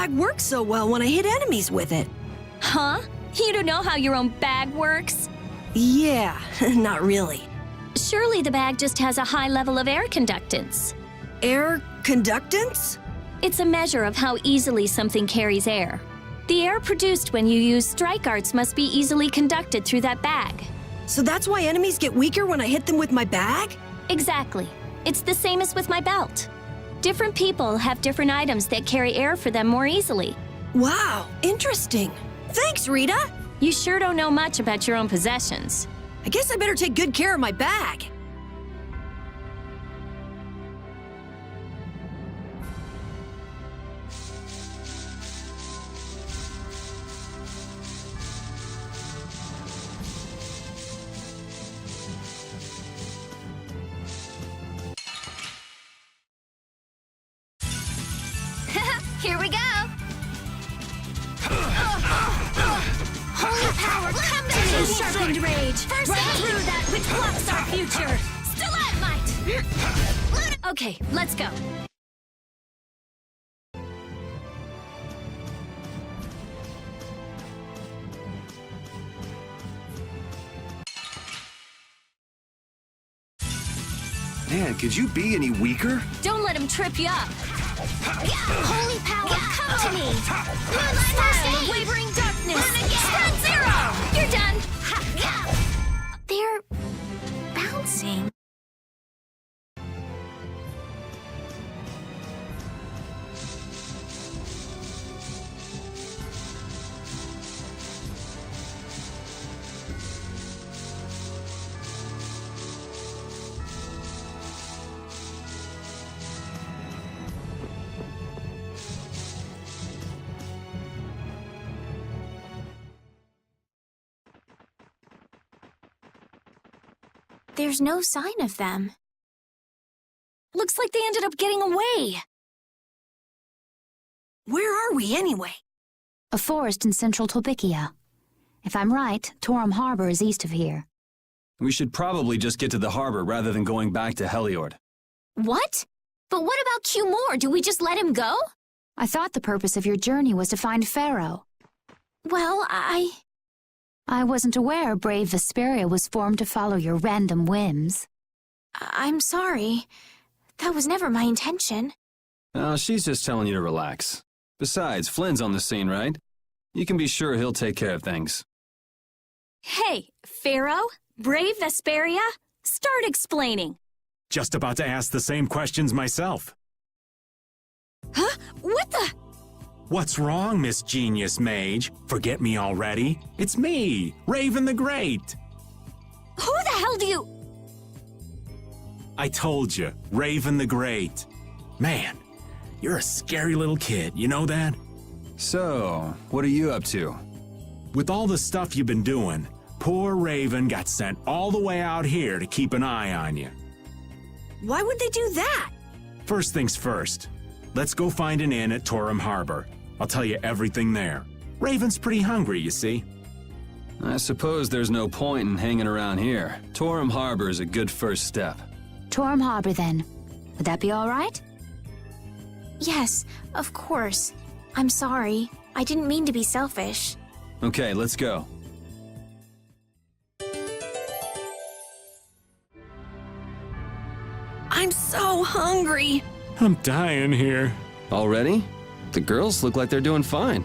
bag works so well when I hit enemies with it. Huh? You don't know how your own bag works? Yeah, not really. Surely the bag just has a high level of air conductance. Air conductance? It's a measure of how easily something carries air. The air produced when you use strike arts must be easily conducted through that bag. So that's why enemies get weaker when I hit them with my bag? Exactly. It's the same as with my belt. Different people have different items that carry air for them more easily. Wow, interesting. Thanks, Rita. You sure don't know much about your own possessions. I guess I better take good care of my bag. Here we go! Holy power, come to me, sharpened rage! First right through that which blocks our future! Stalagmite! Okay, let's go. Man, could you be any weaker? Don't let him trip you up. Holy power, come to me! Style of wavering darkness! Spread zero! You're done! They're bouncing. There's no sign of them. Looks like they ended up getting away. Where are we anyway? A forest in central Tolbikia. If I'm right, Torum Harbor is east of here. We should probably just get to the harbor rather than going back to Heliord. What? But what about Q Moore? Do we just let him go? I thought the purpose of your journey was to find Pharaoh. Well, I wasn't aware brave Vesperia was formed to follow your random whims. I'm sorry. That was never my intention. She's just telling you to relax. Besides, Flynn's on the scene, right? You can be sure he'll take care of things. Hey, Pharaoh? Brave Vesperia? Start explaining. Just about to ask the same questions myself. Huh? What the? What's wrong, Miss Genius Mage? Forget me already? It's me, Raven the Great. Who the hell do you... I told you, Raven the Great. Man, you're a scary little kid, you know that? So, what are you up to? With all the stuff you've been doing, poor Raven got sent all the way out here to keep an eye on you. Why would they do that? First things first, let's go find an inn at Torum Harbor. I'll tell you everything there. Raven's pretty hungry, you see. I suppose there's no point in hanging around here. Torum Harbor is a good first step. Torum Harbor, then. Would that be all right? Yes, of course. I'm sorry. I didn't mean to be selfish. Okay, let's go. I'm so hungry. I'm dying here. Already? The girls look like they're doing fine.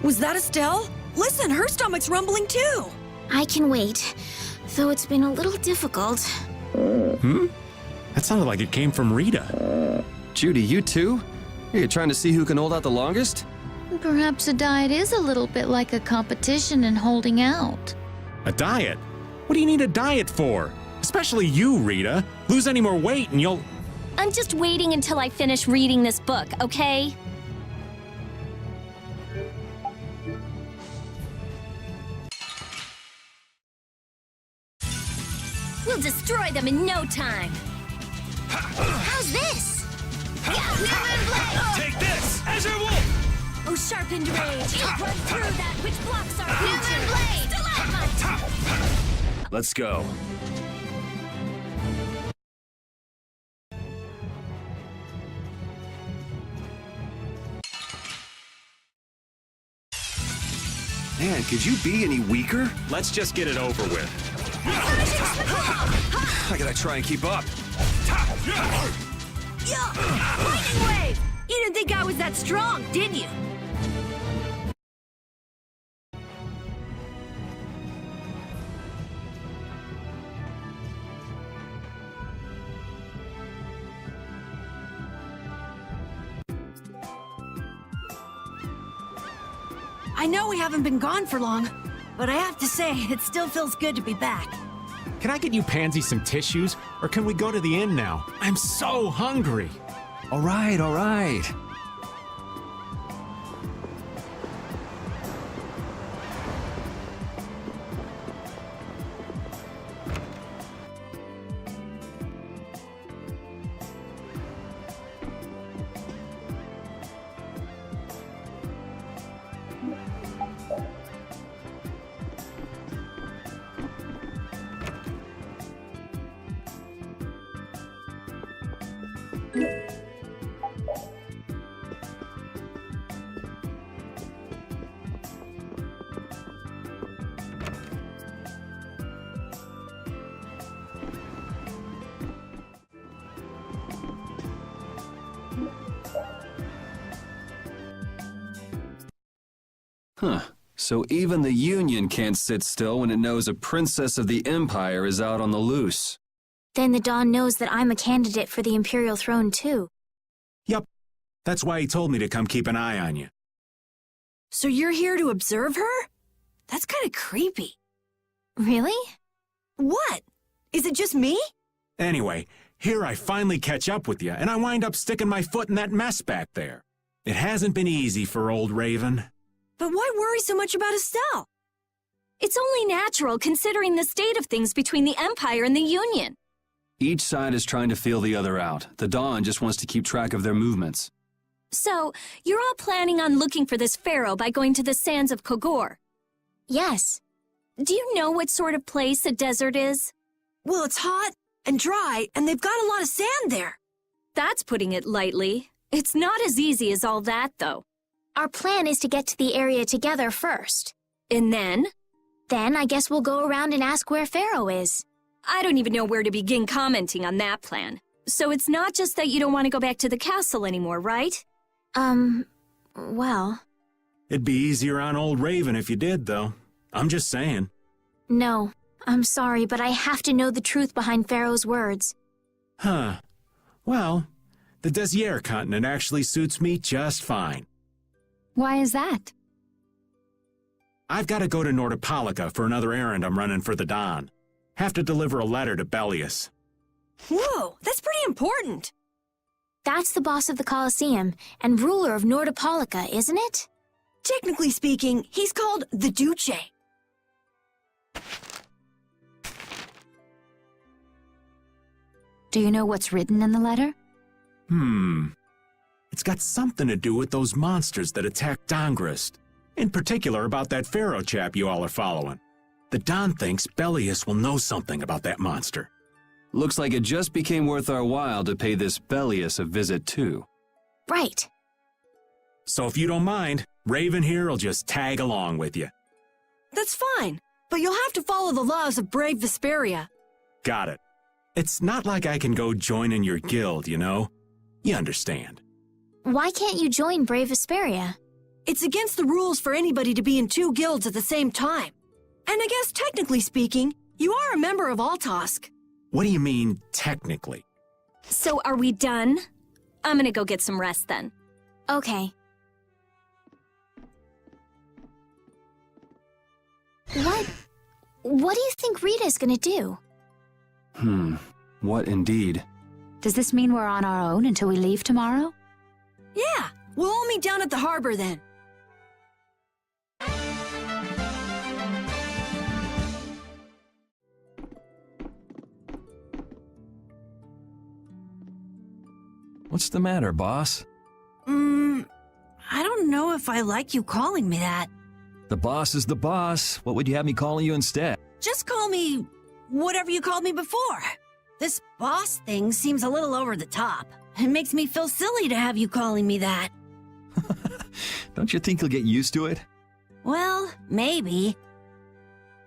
Was that Estelle? Listen, her stomach's rumbling too. I can wait, though it's been a little difficult. That sounded like it came from Rita. Judy, you too? Are you trying to see who can hold out the longest? Perhaps a diet is a little bit like a competition in holding out. A diet? What do you need a diet for? Especially you, Rita. Lose any more weight and you'll... I'm just waiting until I finish reading this book, okay? We'll destroy them in no time. How's this? Take this, Azure Wolf! Oh, sharpened rage! Run through that which blocks our future! Stalagmite! Let's go. Man, could you be any weaker? Let's just get it over with. I gotta try and keep up. Yeah! Lightning wave! You didn't think I was that strong, did you? I know we haven't been gone for long, but I have to say, it still feels good to be back. Can I get you Pansy some tissues, or can we go to the inn now? I'm so hungry. All right, all right. Huh. So even the Union can't sit still when it knows a princess of the Empire is out on the loose. Then the Dawn knows that I'm a candidate for the Imperial throne, too. Yup. That's why he told me to come keep an eye on you. So you're here to observe her? That's kind of creepy. Really? What? Is it just me? Anyway, here I finally catch up with you, and I wind up sticking my foot in that mess back there. It hasn't been easy for old Raven. But why worry so much about Estelle? It's only natural considering the state of things between the Empire and the Union. Each side is trying to feel the other out. The Dawn just wants to keep track of their movements. So, you're all planning on looking for this pharaoh by going to the sands of Kogor? Yes. Do you know what sort of place a desert is? Well, it's hot and dry, and they've got a lot of sand there. That's putting it lightly. It's not as easy as all that, though. Our plan is to get to the area together first. And then? Then I guess we'll go around and ask where Pharaoh is. I don't even know where to begin commenting on that plan. So it's not just that you don't want to go back to the castle anymore, right? Well... It'd be easier on old Raven if you did, though. I'm just saying. No, I'm sorry, but I have to know the truth behind Pharaoh's words. Huh. Well, the Desier continent actually suits me just fine. Why is that? I've got to go to Nordopolica for another errand I'm running for the Dawn. Have to deliver a letter to Bellius. Whoa, that's pretty important. That's the boss of the Colosseum and ruler of Nordopolica, isn't it? Technically speaking, he's called the Duce. Do you know what's written in the letter? It's got something to do with those monsters that attacked Dongrist. In particular about that Pharaoh chap you all are following. The Don thinks Bellius will know something about that monster. Looks like it just became worth our while to pay this Bellius a visit too. Right. So if you don't mind, Raven here will just tag along with you. That's fine, but you'll have to follow the laws of brave Vesperia. Got it. It's not like I can go join in your guild, you know? You understand. Why can't you join Brave Vesperia? It's against the rules for anybody to be in two guilds at the same time. And I guess technically speaking, you are a member of Altosk. What do you mean, technically? So are we done? I'm gonna go get some rest then. Okay. What do you think Rita's gonna do? What indeed? Does this mean we're on our own until we leave tomorrow? Yeah, we'll all meet down at the harbor then. What's the matter, boss? I don't know if I like you calling me that. The boss is the boss. What would you have me calling you instead? Just call me whatever you called me before. This boss thing seems a little over the top. It makes me feel silly to have you calling me that. Don't you think you'll get used to it? Well, maybe.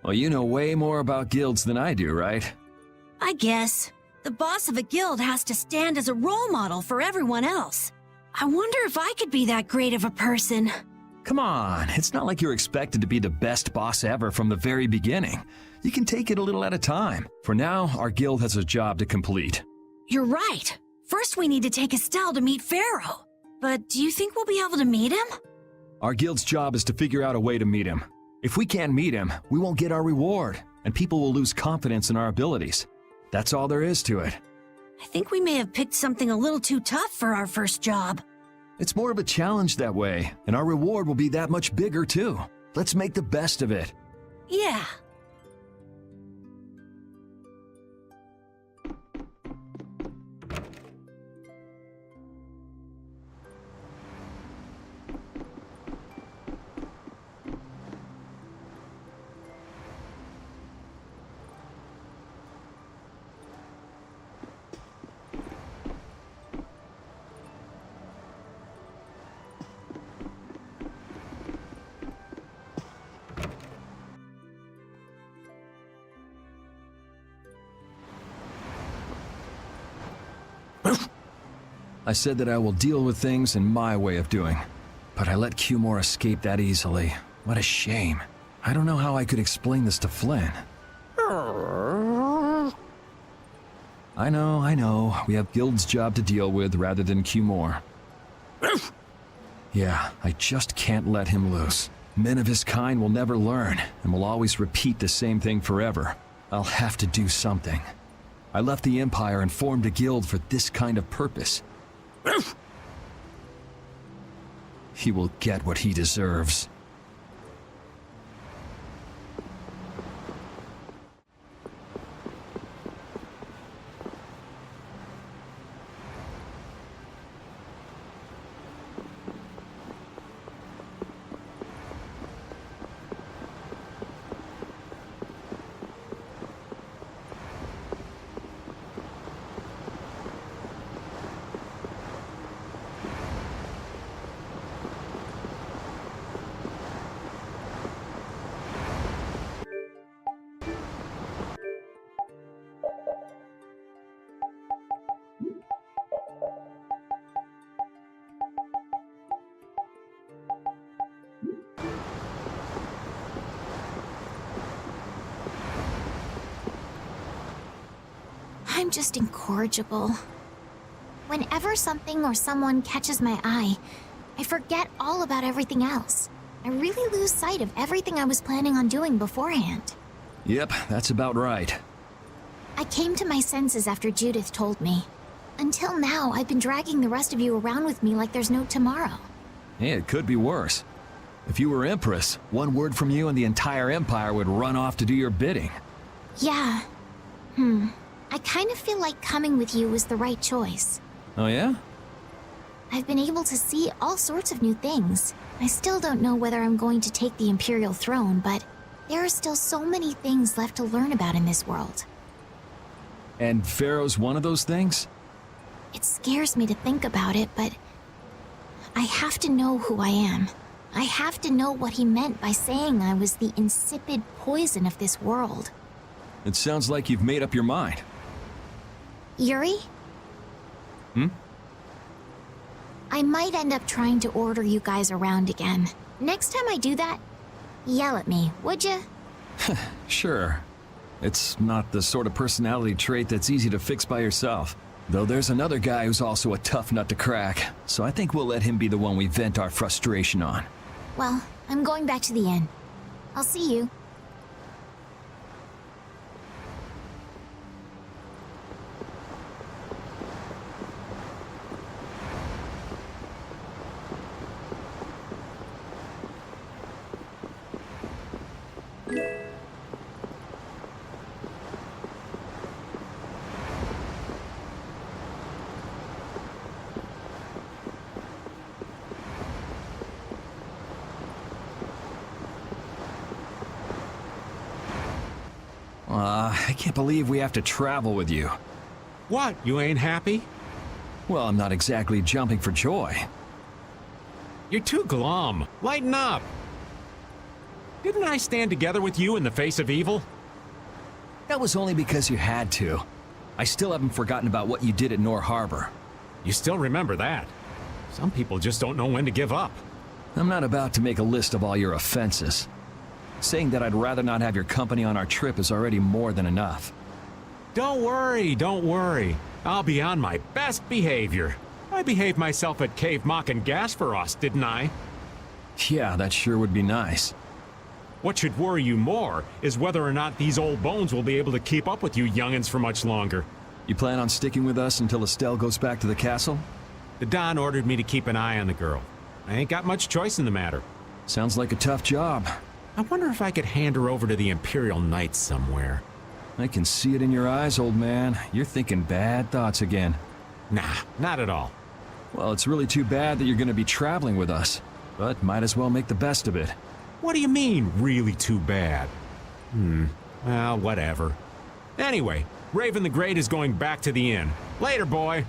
Well, you know way more about guilds than I do, right? I guess. The boss of a guild has to stand as a role model for everyone else. I wonder if I could be that great of a person. Come on, it's not like you're expected to be the best boss ever from the very beginning. You can take it a little at a time. For now, our guild has a job to complete. You're right. First we need to take Estelle to meet Pharaoh. But do you think we'll be able to meet him? Our guild's job is to figure out a way to meet him. If we can't meet him, we won't get our reward, and people will lose confidence in our abilities. That's all there is to it. I think we may have picked something a little too tough for our first job. It's more of a challenge that way, and our reward will be that much bigger too. Let's make the best of it. Yeah. I said that I will deal with things in my way of doing, but I let Cumore escape that easily. What a shame. I don't know how I could explain this to Flynn. I know. We have Guild's job to deal with rather than Cumore. Yeah, I just can't let him loose. Men of his kind will never learn, and will always repeat the same thing forever. I'll have to do something. I left the Empire and formed a guild for this kind of purpose. He will get what he deserves. I'm just incorrigible. Whenever something or someone catches my eye, I forget all about everything else. I really lose sight of everything I was planning on doing beforehand. Yep, that's about right. I came to my senses after Judith told me. Until now, I've been dragging the rest of you around with me like there's no tomorrow. Hey, it could be worse. If you were Empress, one word from you and the entire Empire would run off to do your bidding. Yeah. I kind of feel like coming with you was the right choice. Oh yeah? I've been able to see all sorts of new things. I still don't know whether I'm going to take the Imperial throne, but there are still so many things left to learn about in this world. And Pharaoh's one of those things? It scares me to think about it, but I have to know who I am. I have to know what he meant by saying I was the insipid poison of this world. It sounds like you've made up your mind. Yuri? I might end up trying to order you guys around again. Next time I do that, yell at me, would ya? Sure. It's not the sort of personality trait that's easy to fix by yourself. Though there's another guy who's also a tough nut to crack, so I think we'll let him be the one we vent our frustration on. Well, I'm going back to the inn. I'll see you. I can't believe we have to travel with you. What, you ain't happy? Well, I'm not exactly jumping for joy. You're too glum. Lighten up. Didn't I stand together with you in the face of evil? That was only because you had to. I still haven't forgotten about what you did at Nor Harbor. You still remember that. Some people just don't know when to give up. I'm not about to make a list of all your offenses. Saying that I'd rather not have your company on our trip is already more than enough. Don't worry, don't worry. I'll be on my best behavior. I behaved myself at Cave Mock and Gasperos, didn't I? Yeah, that sure would be nice. What should worry you more is whether or not these old bones will be able to keep up with you youngins for much longer. You plan on sticking with us until Estelle goes back to the castle? The Don ordered me to keep an eye on the girl. I ain't got much choice in the matter. Sounds like a tough job. I wonder if I could hand her over to the Imperial Knights somewhere. I can see it in your eyes, old man. You're thinking bad thoughts again. Nah, not at all. Well, it's really too bad that you're going to be traveling with us, but might as well make the best of it. What do you mean, really too bad? Well, whatever. Anyway, Raven the Great is going back to the inn. Later, boy.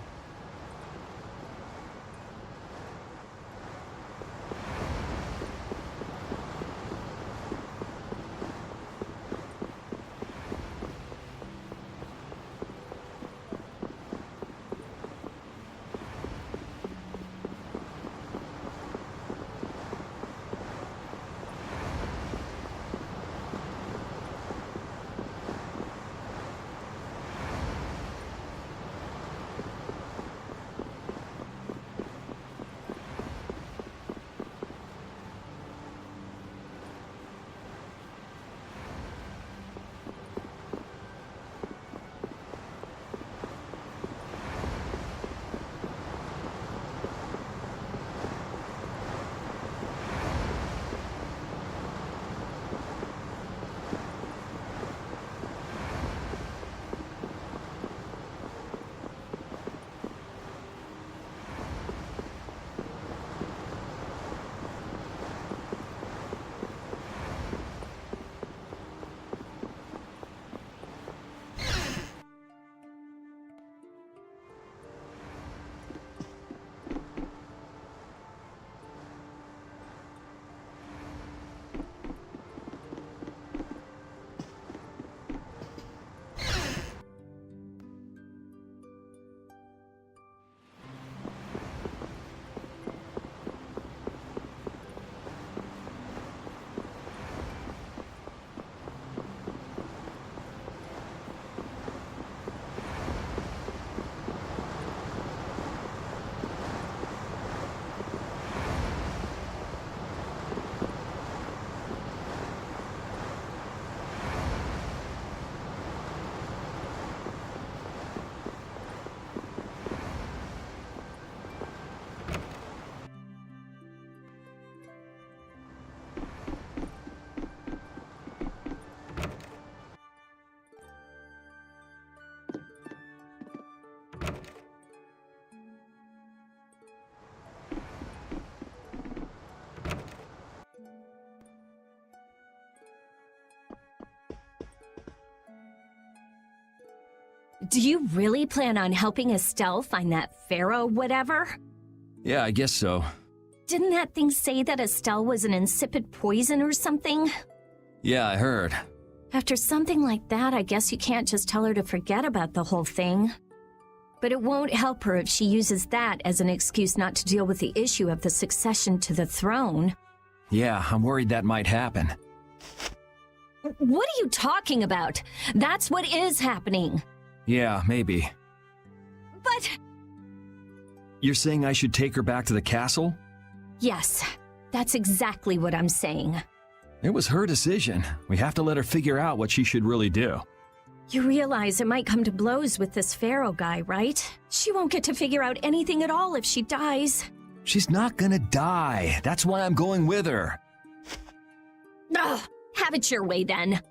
Do you really plan on helping Estelle find that pharaoh whatever? Yeah, I guess so. Didn't that thing say that Estelle was an insipid poison or something? Yeah, I heard. After something like that, I guess you can't just tell her to forget about the whole thing. But it won't help her if she uses that as an excuse not to deal with the issue of the succession to the throne. Yeah, I'm worried that might happen. What are you talking about? That's what is happening. Yeah, maybe. But... You're saying I should take her back to the castle? Yes, that's exactly what I'm saying. It was her decision. We have to let her figure out what she should really do. You realize it might come to blows with this pharaoh guy, right? She won't get to figure out anything at all if she dies. She's not gonna die. That's why I'm going with her. Ugh, have it your way then.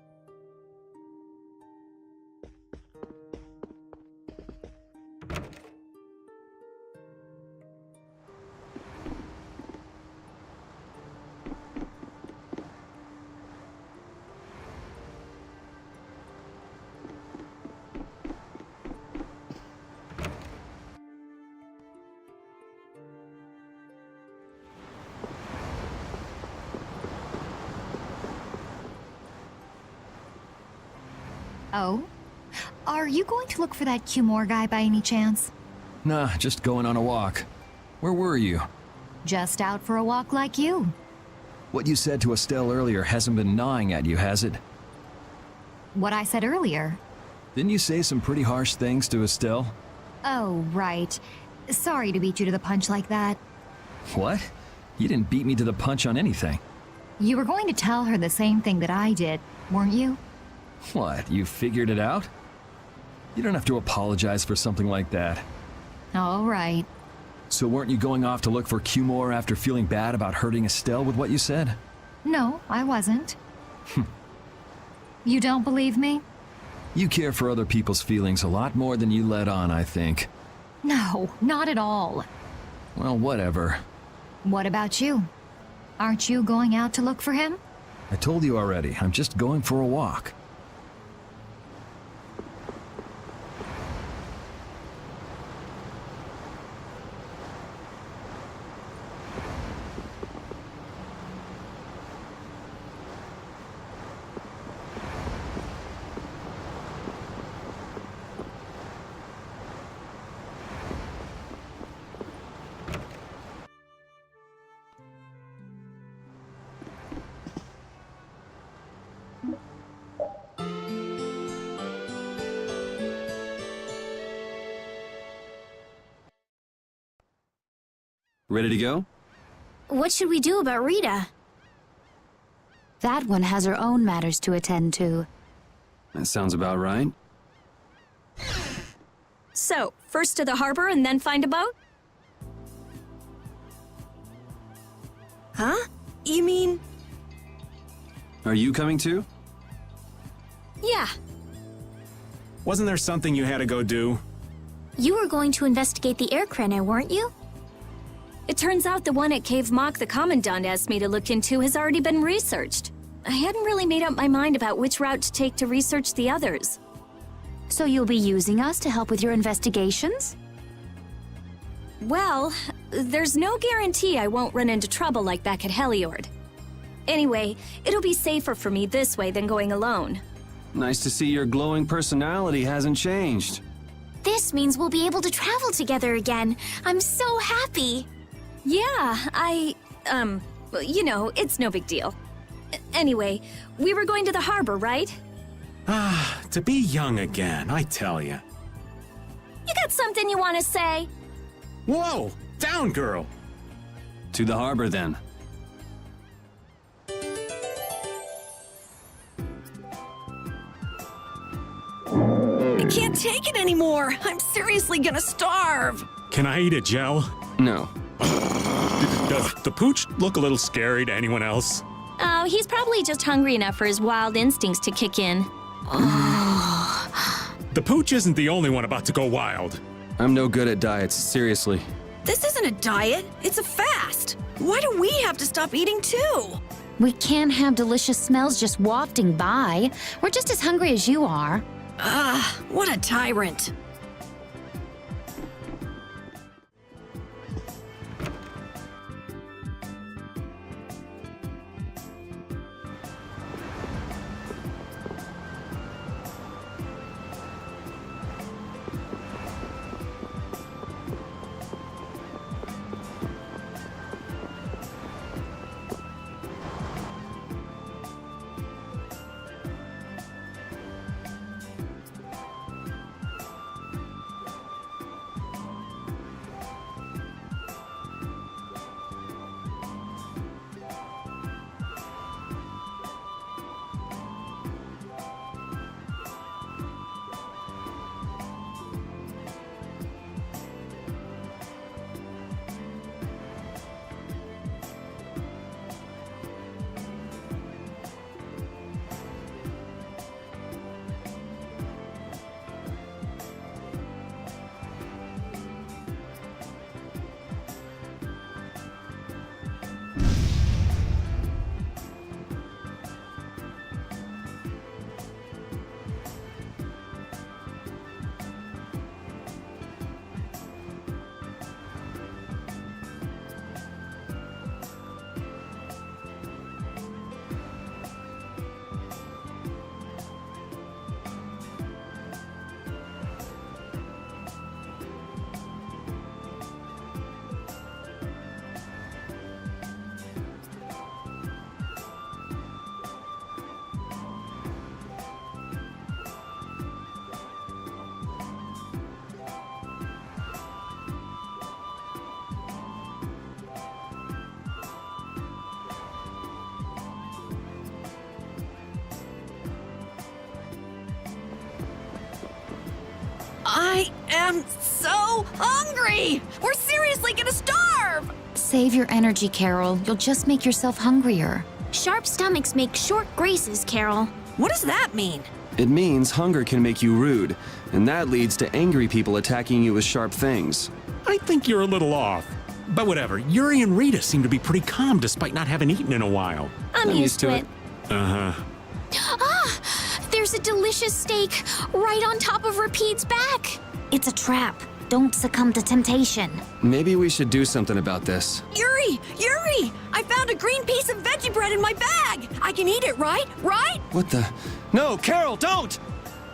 Oh? Are you going to look for that Cumore guy by any chance? Nah, just going on a walk. Where were you? Just out for a walk like you. What you said to Estelle earlier hasn't been gnawing at you, has it? What I said earlier. Didn't you say some pretty harsh things to Estelle? Oh, right. Sorry to beat you to the punch like that. What? You didn't beat me to the punch on anything. You were going to tell her the same thing that I did, weren't you? What, you figured it out? You don't have to apologize for something like that. All right. So weren't you going off to look for Cumore after feeling bad about hurting Estelle with what you said? No, I wasn't. You don't believe me? You care for other people's feelings a lot more than you let on, I think. No, not at all. Well, whatever. What about you? Aren't you going out to look for him? I told you already, I'm just going for a walk. Ready to go? What should we do about Rita? That one has her own matters to attend to. That sounds about right. So, first to the harbor and then find a boat? Huh? You mean... Are you coming too? Yeah. Wasn't there something you had to go do? You were going to investigate the air craner, weren't you? It turns out the one at Cave Mock the Commandant asked me to look into has already been researched. I hadn't really made up my mind about which route to take to research the others. So you'll be using us to help with your investigations? Well, there's no guarantee I won't run into trouble like back at Heliord. Anyway, it'll be safer for me this way than going alone. Nice to see your glowing personality hasn't changed. This means we'll be able to travel together again. I'm so happy. Yeah, you know, it's no big deal. Anyway, we were going to the harbor, right? Ah, to be young again, I tell ya. You got something you want to say? Whoa! Down, girl! To the harbor, then. I can't take it anymore. I'm seriously gonna starve. Can I eat a gel? No. Does the pooch look a little scary to anyone else? Oh, he's probably just hungry enough for his wild instincts to kick in. The pooch isn't the only one about to go wild. I'm no good at diets, seriously. This isn't a diet, it's a fast. Why do we have to stop eating too? We can't have delicious smells just wafting by. We're just as hungry as you are. What a tyrant. I am so hungry! We're seriously gonna starve! Save your energy, Carol. You'll just make yourself hungrier. Sharp stomachs make short graces, Carol. What does that mean? It means hunger can make you rude, and that leads to angry people attacking you with sharp things. I think you're a little off. But whatever, Yuri and Rita seem to be pretty calm despite not having eaten in a while. I'm used to it. Uh-huh. Ah! There's a delicious steak right on top of Rapide's back. It's a trap. Don't succumb to temptation. Maybe we should do something about this. Yuri! Yuri! I found a green piece of veggie bread in my bag! I can eat it, right? Right? What the? No, Carol, don't!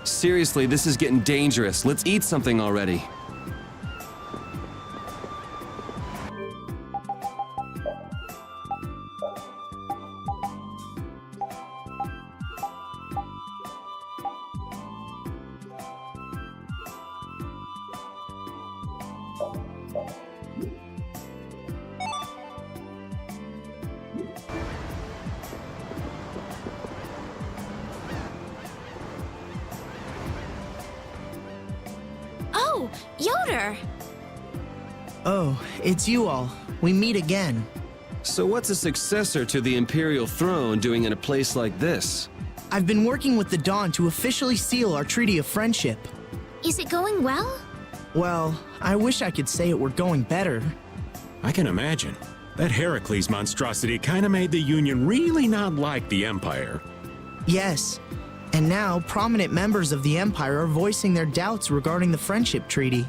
Seriously, this is getting dangerous. Let's eat something already. Oh, Yoder! Oh, it's you all. We meet again. So what's a successor to the Imperial throne doing in a place like this? I've been working with the Dawn to officially seal our Treaty of Friendship. Is it going well? Well, I wish I could say it were going better. I can imagine. That Heracles monstrosity kinda made the Union really not like the Empire. Yes. And now, prominent members of the Empire are voicing their doubts regarding the Friendship Treaty.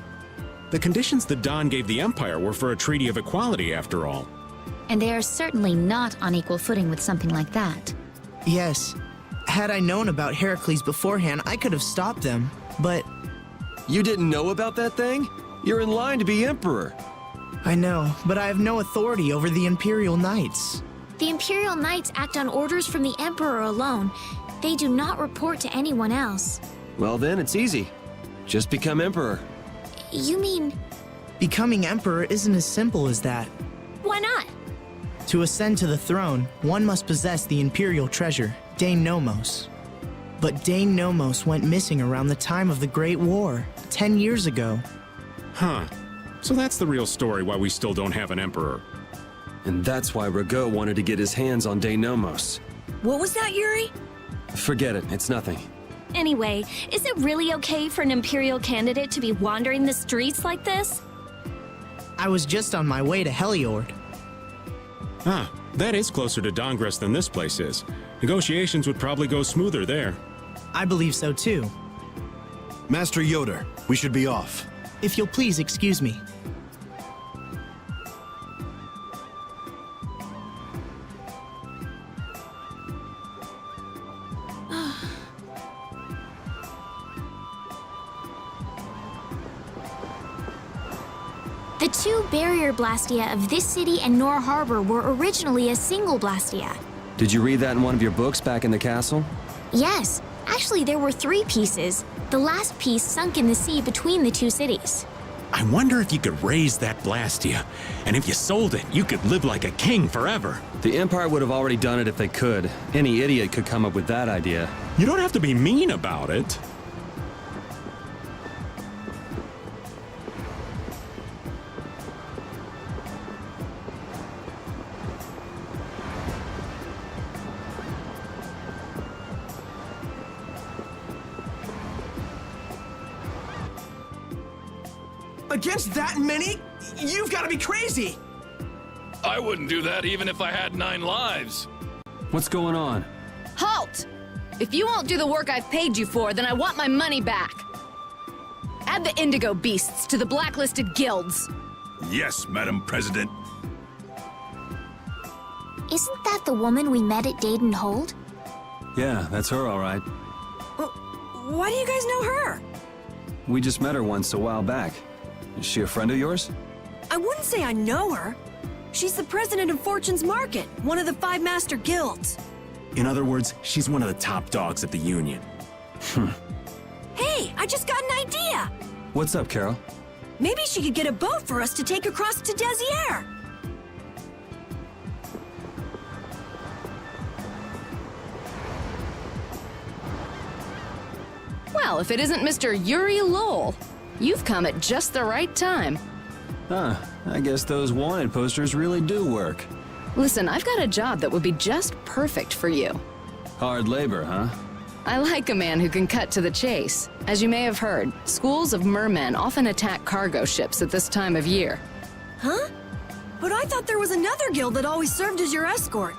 The conditions the Dawn gave the Empire were for a treaty of equality, after all. And they are certainly not on equal footing with something like that. Yes. Had I known about Heracles beforehand, I could have stopped them, but... You didn't know about that thing? You're in line to be Emperor. I know, but I have no authority over the Imperial Knights. The Imperial Knights act on orders from the Emperor alone. They do not report to anyone else. Well then, it's easy. Just become Emperor. You mean... Becoming Emperor isn't as simple as that. Why not? To ascend to the throne, one must possess the Imperial treasure, Dane Nomos. But Dane Nomos went missing around the time of the Great War, 10 years ago. Huh. So that's the real story why we still don't have an Emperor. And that's why Rago wanted to get his hands on Dane Nomos. What was that, Yuri? Forget it, it's nothing. Anyway, is it really okay for an Imperial candidate to be wandering the streets like this? I was just on my way to Heliord. Ah, that is closer to Dongress than this place is. Negotiations would probably go smoother there. I believe so too. Master Yoder, we should be off. If you'll please excuse me. The two barrier blastia of this city and Nor Harbor were originally a single blastia. Did you read that in one of your books back in the castle? Yes, actually there were 3 pieces. The last piece sunk in the sea between the 2 cities. I wonder if you could raise that Blastia. And if you sold it, you could live like a king forever. The Empire would have already done it if they could. Any idiot could come up with that idea. You don't have to be mean about it. Against that many? You've got to be crazy! I wouldn't do that even if I had 9 lives. What's going on? Halt! If you won't do the work I've paid you for, then I want my money back. Add the Indigo Beasts to the blacklisted guilds. Yes, Madam President. Isn't that the woman we met at Dayton Hold? Yeah, that's her all right. Why do you guys know her? We just met her once a while back. Is she a friend of yours? I wouldn't say I know her. She's the president of Fortune's Market, one of the 5 master guilds. In other words, she's one of the top dogs at the Union. Hey, I just got an idea! What's up, Carol? Maybe she could get a boat for us to take across to Desier. Well, if it isn't Mr. Yuri Lowell. You've come at just the right time. Huh, I guess those wanted posters really do work. Listen, I've got a job that would be just perfect for you. Hard labor, huh? I like a man who can cut to the chase. As you may have heard, schools of mermen often attack cargo ships at this time of year. Huh? But I thought there was another guild that always served as your escort.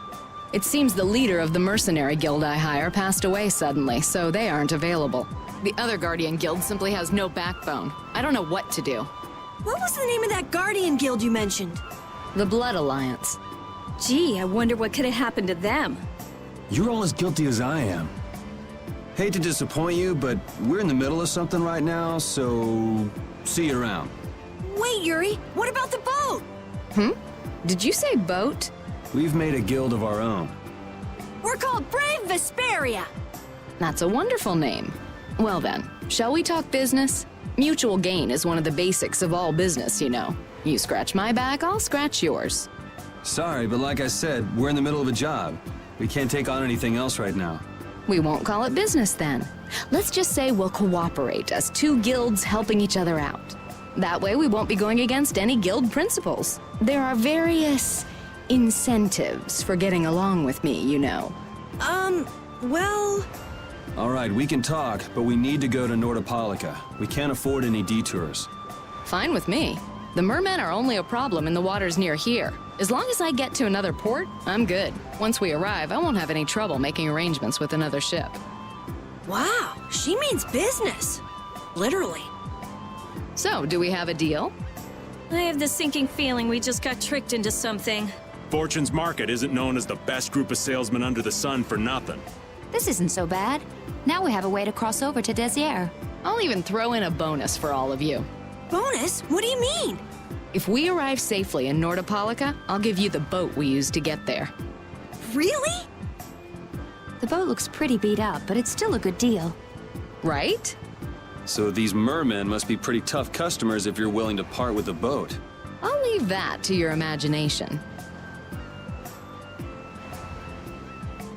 It seems the leader of the mercenary guild I hire passed away suddenly, so they aren't available. The other Guardian guild simply has no backbone. I don't know what to do. What was the name of that Guardian guild you mentioned? The Blood Alliance. Gee, I wonder what could have happened to them. You're all as guilty as I am. Hate to disappoint you, but we're in the middle of something right now, so see you around. Wait, Yuri, what about the boat? Did you say boat? We've made a guild of our own. We're called Brave Vesperia. That's a wonderful name. Well then, shall we talk business? Mutual gain is one of the basics of all business, you know. You scratch my back, I'll scratch yours. Sorry, but like I said, we're in the middle of a job. We can't take on anything else right now. We won't call it business then. Let's just say we'll cooperate as two guilds helping each other out. That way we won't be going against any guild principles. There are various incentives for getting along with me, you know. Well... All right, we can talk, but we need to go to Nordopolica. We can't afford any detours. Fine with me. The mermen are only a problem in the waters near here. As long as I get to another port, I'm good. Once we arrive, I won't have any trouble making arrangements with another ship. Wow, she means business. Literally. So, do we have a deal? I have the sinking feeling we just got tricked into something. Fortune's Market isn't known as the best group of salesmen under the sun for nothing. This isn't so bad. Now we have a way to cross over to Desier. I'll even throw in a bonus for all of you. Bonus? What do you mean? If we arrive safely in Nordopolica, I'll give you the boat we used to get there. Really? The boat looks pretty beat up, but it's still a good deal. Right? So these mermen must be pretty tough customers if you're willing to part with the boat. I'll leave that to your imagination.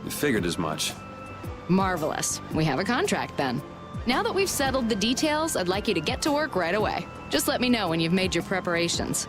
I figured as much. Marvelous. We have a contract then. Now that we've settled the details, I'd like you to get to work right away. Just let me know when you've made your preparations.